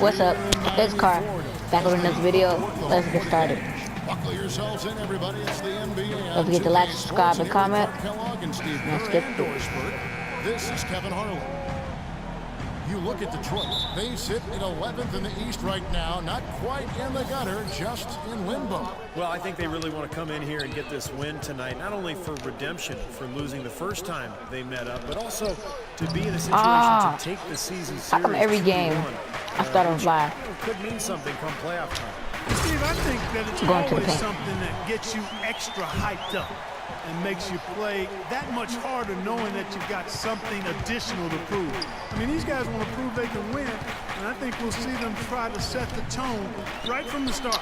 What's up? It's Car. Back with another video. Let's get started. Buckle yourselves in, everybody. It's the NBA. Don't forget to like, subscribe, and comment. Let's get This is Kevin Harlan. You look at Detroit. They sit at 11th in the East right now. Not quite in the gutter, just in limbo. Well, I think they really want to come in here and get this win tonight, not only for redemption for losing the first time they met up, but also to be in a situation to take the season serious. How come every game I start on fly? Could mean something come playoff time. Steve, I think that it's always something that gets you extra hyped up and makes you play that much harder knowing that you've got something additional to prove. I mean, these guys want to prove they can win, and I think we'll see them try to set the tone right from the start.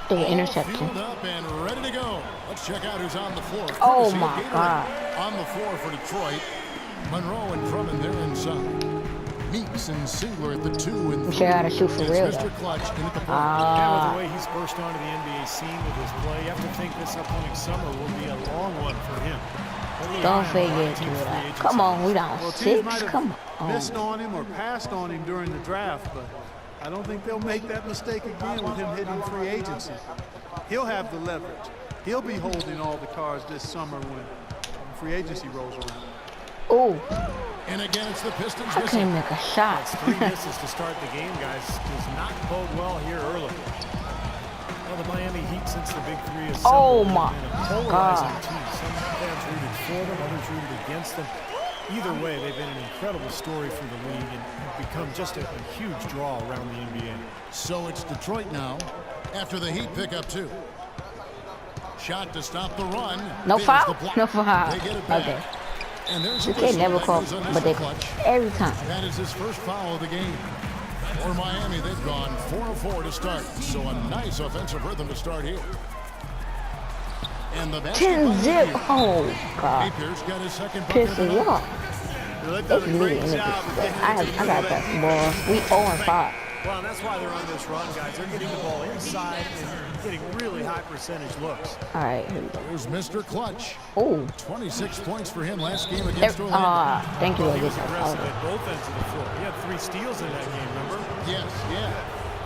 The interception. Fueled up and ready to go. Let's check out who's on the floor. Oh my God. On the floor for Detroit, Monroe and Drummond, they're inside. Meeks and Singler at the 2 and 3. Show you how to shoot for real, Mr. Clutch in at the 4. Yeah, with the way he's burst onto the NBA scene with his play, you have to think this upcoming summer will be a long one for him. Don't forget to come on, we down 6. Come on. Missed on him or passed on him during the draft, but I don't think they'll make that mistake again with him hitting free agency. He'll have the leverage. He'll be holding all the cards this summer when free agency rolls around. Oh. And again, it's the Pistons. I can't make a shot. 3 misses to start the game, guys. Does not bode well here early. Well, the Miami Heat, since the big 3 is oh my God. Team. Some fans rooted for them, others rooted against them. Either way, they've been an incredible story for the league and have become just a huge draw around the NBA. So it's Detroit now after the Heat pick up 2. Shot to stop the run. No foul? No foul. They get it back. Okay. And there's You can't never call, but they call every time. That is his first foul of the game. For Miami, they've gone 4 of 4 to start. So a nice offensive rhythm to start here. And the 10-zip. Oh God. Napier's got his second Pissing me off. It's me. I got that ball. We 0-5. Well, and that's why they're on this run, guys. They're getting the ball inside and getting really high percentage looks. All right, here we go. There's Mr. Clutch. Oh. 26 points for him last game against Orlando. Thank you. He was aggressive at both ends of the floor. He had 3 steals in that game, remember? Yes, yeah.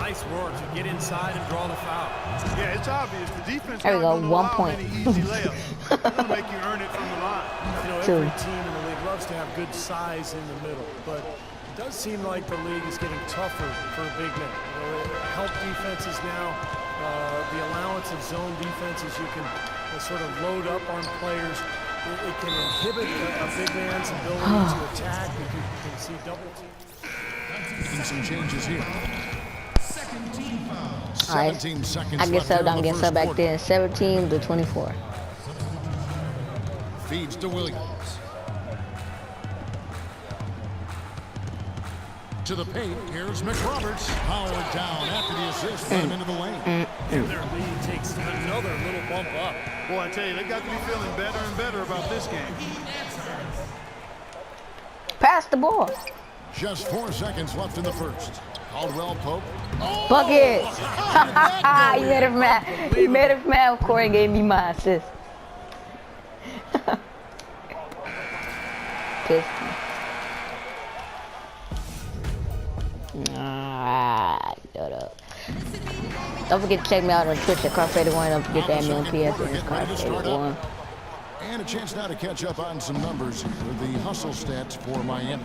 Nice work to get inside and draw the foul. Yeah, it's obvious. The defense there we go. 1 point. Easy layups. It's going to make you earn it from the line. You know, every team in the league loves to have good size in the middle, but it does seem like the league is getting tougher for big men. You know, help defenses now, the allowance of zone defenses, you can sort of load up on players. It can inhibit a big man's ability to attack. You can see double teams. Making some changes here. All right. 17 seconds I get left subbed. here in I'm the getting first subbed back quarter. then. 17 to 24. Feeds to Williams. To the paint, here's McRoberts. Powered down after the assist, got him into the lane. And their lead takes another little bump up. Boy, I tell you, they've got to be feeling better and better about this game. Pass the ball. Just 4 seconds left in the first. Caldwell Pope. Bucket. He made it mad. He made it mad. Corey gave me my assist. Pissed me. Shut up. Don't forget to check me out on Twitch at Carfader1. Don't forget to add me on PS and Carfader1. And a chance now to catch up on some numbers with the hustle stats for Miami.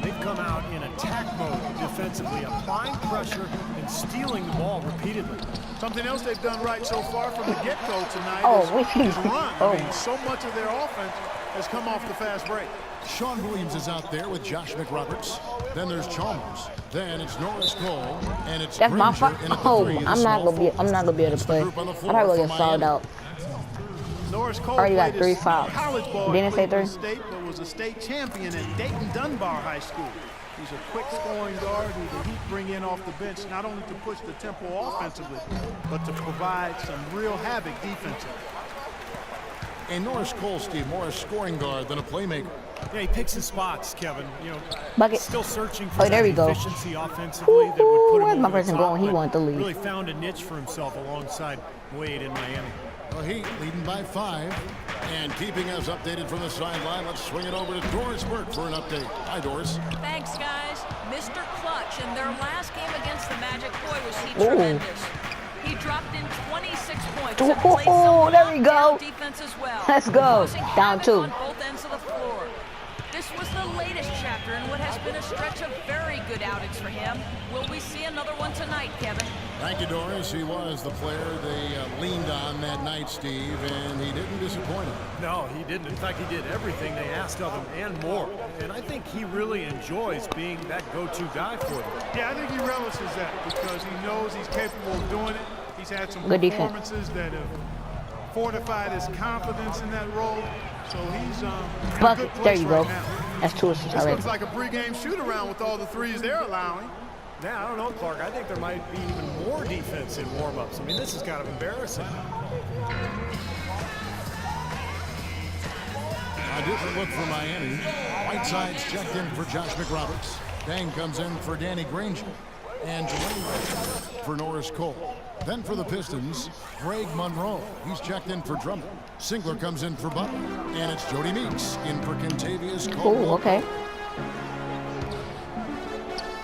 They've come out in attack mode defensively, applying pressure and stealing the ball repeatedly. Something else they've done right so far from the get-go tonight is run. I mean, so much of their offense has come off the fast break. Sean Williams is out there with Josh McRoberts. Then there's Chalmers. Then it's Norris Cole, and it's that's my Granger fault. in at the Oh, 3, I'm not gonna be able to play. I probably will get fouled out. Norris Cole Already got played 3 his fouls. college ball Didn't at say 3? Cleveland State, but was a state champion at Dayton Dunbar High School. He's a quick scoring guard who the Heat bring in off the bench, not only to push the tempo offensively, but to provide some real havoc defensively. And Norris Cole, Steve, more a scoring guard than a playmaker. Yeah, he picks his spots, Kevin. You know, Bucket. still searching for there we go. efficiency offensively that would put him Where's my over the person top, going? He but wanted to leave. Really found a niche for himself alongside Wade in Miami. The Heat leading by 5. And keeping us updated from the sideline, let's swing it over to Doris Burke for an update. Hi, Doris. Thanks, guys. Mr. Clutch mention, their last game against the Magic, boy, was he tremendous. He dropped in 26 points and played some There we go. lockdown defense as well. Let's go. causing Down havoc 2. on both ends of the floor. This was the latest chapter in what has been a stretch of very good outings for him. Will we see another one tonight, Kevin? Thank you, Doris. He was the player they leaned on that night, Steve, and he didn't disappoint him. No, he didn't. In fact, he did everything they asked of him and more. And I think he really enjoys being that go-to guy for them. Yeah, I think he relishes that because he knows he's capable of doing it. He's had some Good defense. performances that have fortified his confidence in that role. So he's in a Bucket. good There place you right go. now. That's 2 assists This already. looks like a pregame shoot-around with all the threes they're allowing. Now, I don't know, Clark. I think there might be even more defense in warm-ups. I mean, this is kind of embarrassing. A different look for Miami. Whiteside's checked in for Josh McRoberts. Dang comes in for Danny Granger. And Dwayne for Norris Cole. Then for the Pistons, Greg Monroe. He's checked in for Drummond. Singler comes in for Butler. And it's Jody Meeks in for Kentavious Cole. Oh, okay.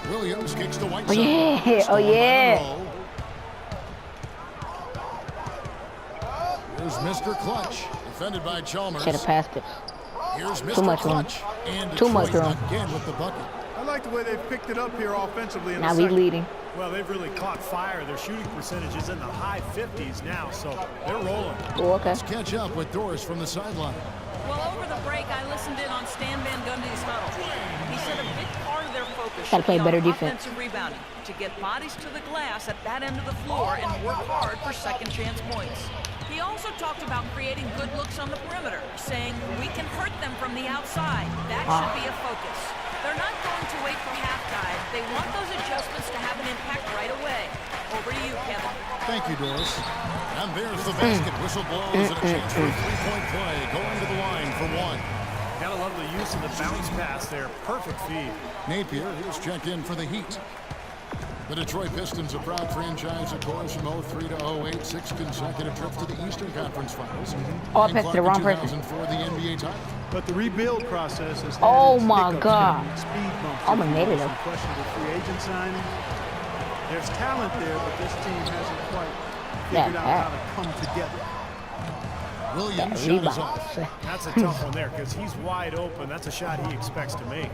Williams kicks to Whiteside. Oh, yeah. Oh, Stolen by yeah. Monroe. Here's Mr. Clutch, defended by Chalmers. Should have passed it. Here's Mr. Too much room. Clutch. And Too much Detroit room. again with the bucket. I like the way they've picked it up here offensively in Now the we second. leading. Well, they've really caught fire. Their shooting percentage is in the high 50s now, so they're rolling. Oh, okay. Let's catch up with Doris from the sideline. Well, over the break, I listened in on Stan Van Gundy's huddle. He said a big part of their focus Gotta should play be better on defense. offensive rebounding to get bodies to the glass at that end of the floor and work hard for second chance points. He also talked about creating good looks on the perimeter, saying we can hurt them from the outside. That should be a focus. They're not going to wait for halftime. They want those adjustments to have an impact right away. Over to you, Kevin. Thank you, Doris. And there's the basket. Whistle blows and a chance for a three-point play. Going to the line for one. Gotta love the use of the bounce pass there. Perfect feed. Napier is checked in for the Heat. The Detroit Pistons, a proud franchise, of course, from 03 to 08, 6 consecutive trips to the Eastern Conference Finals. Oh, I And passed to the Clark wrong in person. 2004, the NBA title. But the rebuild process has had Oh, its my hiccups, God. Kevin, speed bumps. Almost made it Some up. questionable free agent signing. There's talent there, but this team hasn't quite Yeah, figured out how to come together. Williams shot is Rebound. off. That's a tough one there because he's wide open. That's a shot he expects to make.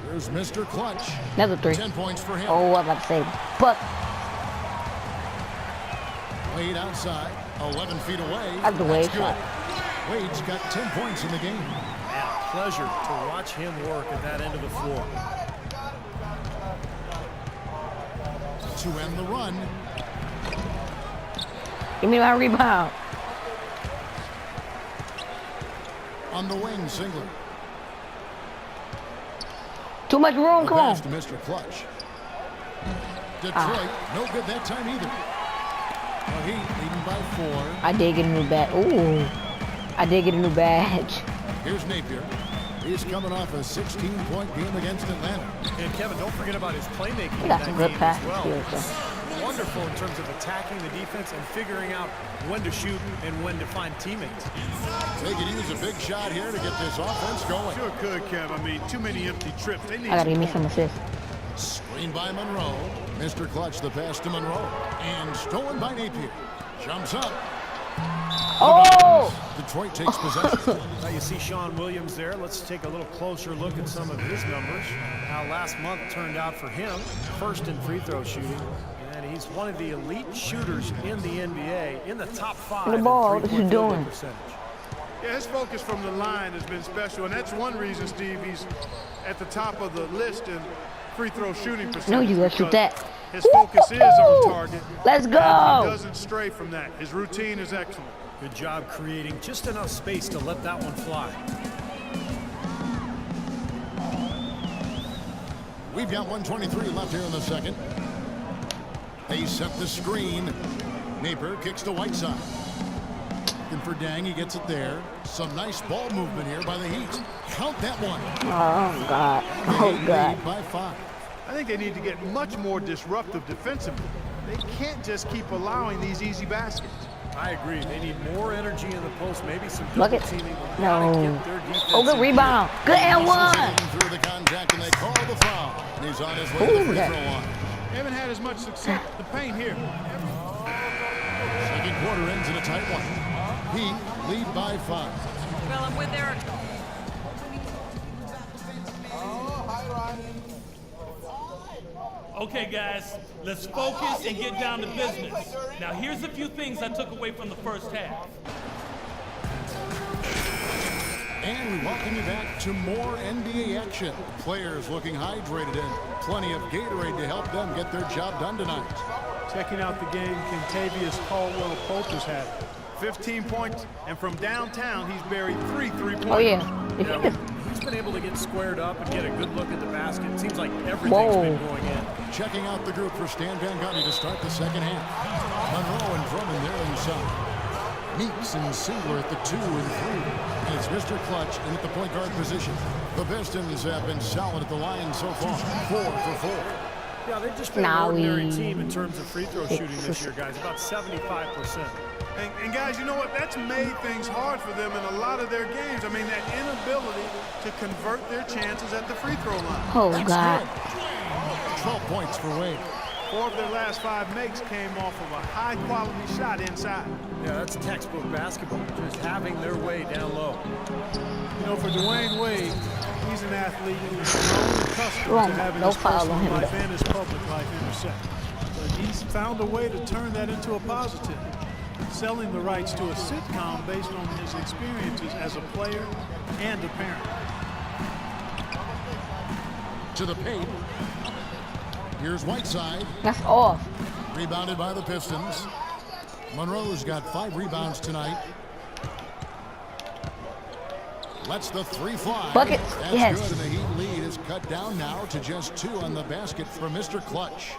Here's Mr. Clutch. Another 3. 10 points for him. Oh, I'm about to say. But Wade outside, 11 feet away. That's the Wade good. shot. Wade's got 10 points in the game. Yeah, pleasure to watch him work at that end of the floor. To end the run, give me my rebound. on the wing, Singler. Too much room. Come on. Pass to Mr. Clutch. Detroit, no good that time either. The Heat leading by 4. I did get a new badge. Ooh. I did get a new badge. Here's Napier. He's coming off a 16-point game against Atlanta. And Kevin, don't forget about his playmaking. He in got that some good game passes as well. here, so. Wonderful in terms of attacking the defense and figuring out when to shoot and when to find teammates. They could use a big shot here to get this offense going. Sure could, Kev. I mean, too many empty trips. They need I gotta give me some some assists. Screen by Monroe. Mr. Clutch, the pass to Monroe. And stolen by Napier. Jumps up. Oh! Detroit takes possession. Now you see Sean Williams there. Let's take a little closer look at some of his numbers. How last month turned out for him. First in free throw shooting. And he's one of the elite shooters in the NBA, in the top 5 The ball, in what you three-point field goal doing? percentage. Yeah, his focus from the line has been special, and that's one reason, Steve, he's at the top of the list in free throw shooting percentage. No, you let's shoot because that. His focus is on Woo-hoo! target. Let's and go. He doesn't stray from that. His routine is excellent. Good job creating just enough space to let that one fly. We've got 1:23 left here in the second. They set the screen. Napier kicks to Whiteside. Looking for Dang, he gets it there. Some nice ball movement here by the Heat. Count that one. Oh, God. The Oh, Heat God. lead by 5. I think they need to get much more disruptive defensively. They can't just keep allowing these easy baskets. I agree. They need more energy in the post, maybe some double Bucket. teaming. No. Get their defense Oh, good in rebound. Good and one. Through the contact, and they call the foul. And he's on his way to the Ooh, free that- throw line. Haven't had as much success with the paint here. Second quarter ends in a tight one. Heat lead by 5. Well, I'm with Eric. Okay, guys, let's focus and get down to business. Now, here's a few things I took away from the first half. And we welcome you back to more NBA action. Players looking hydrated and plenty of Gatorade to help them get their job done tonight. Checking out the game, Kentavious Caldwell-Pope has had 15 points, and from downtown, he's buried 3 3-pointers. Oh, yeah. If Yeah, you could. he's been able to get squared up and get a good look at the basket. It seems like everything's Whoa. been going in. Checking out the group for Stan Van Gundy to start the second half. Monroe and Drummond there inside. Meeks and Singler at the 2 and 3. And it's Mr. Clutch in at the point guard position. The Pistons have been solid at the line so far. 4 for 4. Yeah, they've just been Now an ordinary we- team in terms of free throw shooting this year, guys. About 75%. And guys, you know what? That's made things hard for them in a lot of their games. I mean, that inability to convert their chances at the free throw line. Oh, That's God. good. 12 points for Wade. 4 of their last 5 makes came off of a high-quality shot inside. Yeah, that's textbook basketball. Just having their way down low. You know, for Dwayne Wade, he's an athlete who's grown accustomed Wrong. to having No his foul on personal him, life though. and his public life intersect. But he's found a way to turn that into a positive, selling the rights to a sitcom based on his experiences as a player and a parent. To the paint. Here's Whiteside. That's off. Rebounded by the Pistons. Monroe's got 5 rebounds tonight. Lets the 3 fly. Buckets. That's Yes. good, and the Heat lead is cut down now to just 2 on the basket from Mr. Clutch.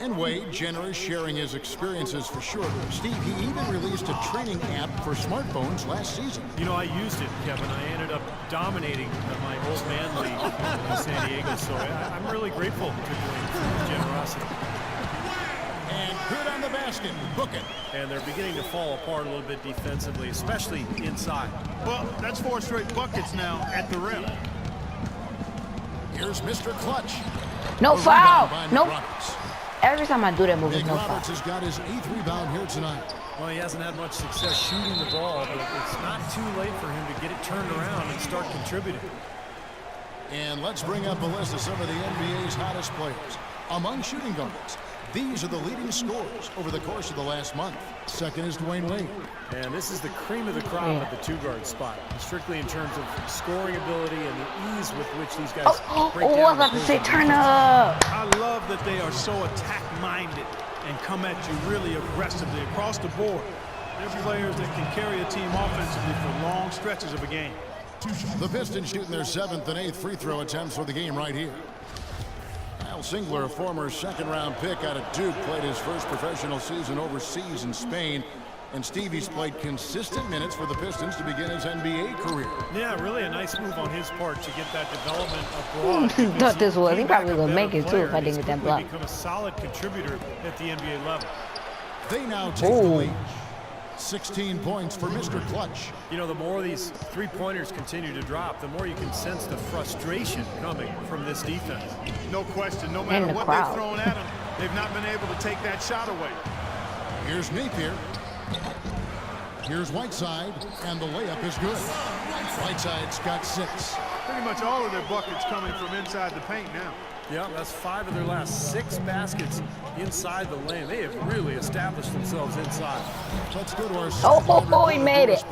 And Wade, generous, sharing his experiences for sure. Steve, he even released a training app for smartphones last season. You know, I used it, Kevin. I ended up dominating my old man league in San Diego, so I'm really grateful to Dwayne for his generosity. And good on the basket. Book it. And they're beginning to fall apart a little bit defensively, especially inside. Well, that's 4 straight buckets now at the rim. Here's Mr. Clutch. No A foul. rebound by Nick Nope. Roberts. Every time I do that move, Nick it's no foul. Roberts has got his 8th rebound here tonight. Well, he hasn't had much success shooting the ball, but it's not too late for him to get it turned around and start contributing. And let's bring up a list of some of the NBA's hottest players. Among shooting guards, these are the leading scorers over the course of the last month. Second is Dwayne Wade. And this is the cream of the crop at the 2-guard spot, strictly in terms of scoring ability and the ease with which these guys break Oh, I down was about to say opposing turn defenses. up. I love that they are so attack-minded and come at you really aggressively across the board. They're players that can carry a team offensively for long stretches of a game. The Pistons shooting their 7th and 8th free throw attempts for the game right here. Kyle Singler, a former second-round pick out of Duke, played his first professional season overseas in Spain. And Stevie's played consistent minutes for the Pistons to begin his NBA career. Yeah, really a nice move on his part to get that development abroad. Thought this was. He Came probably back a would make better it, too, if I player, didn't get that and he's block. quickly become a solid contributor at the NBA level. They now take the lead. 16 points for Mr. Clutch. You know, the more these three-pointers continue to drop, the more you can sense the frustration coming from this defense. No question, no matter the what crowd. they've thrown at them, they've not been able to take that shot away. Here's Napier. Here's Whiteside, and the layup is good. Whiteside's got 6. Pretty much all of their buckets coming from inside the paint now. Yeah, that's 5 of their last 6 baskets inside the lane. They have really established themselves inside. Let's go to our Oh, he made it.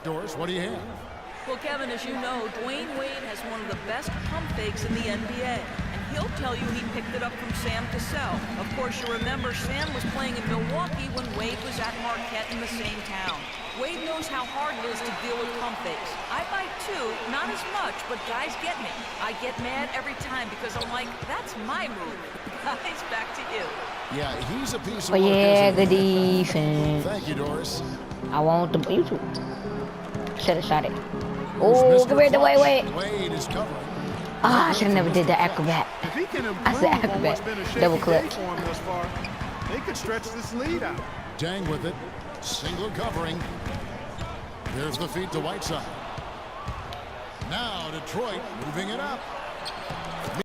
Doris, what do you have? Well, Kevin, as you know, Dwayne Wade has one of the best pump fakes in the NBA. And he'll tell you he picked it up from Sam Cassell. Of course, you remember Sam was playing in Milwaukee when Wade was at Marquette in the same town. Wade knows how hard it is to deal with pump fakes. I bite too, not as much, but guys get me. I get mad every time because I'm like, that's my move. Guys, back to you. Yeah, he's a piece of Oh, work, yeah, isn't good he? defense. Thank you, Doris. I want the YouTube. Should have shot it. Here's Oh, Mr. come here, the way, Clutch. wait. Wade is covering. Ah, I should have never did the acrobat. If he can I said improve on what's acrobat. been a shaky Double day clutch. for him thus far, they could stretch this lead out. Dang with it. Single covering. There's the feed to Whiteside. Now Detroit moving it up.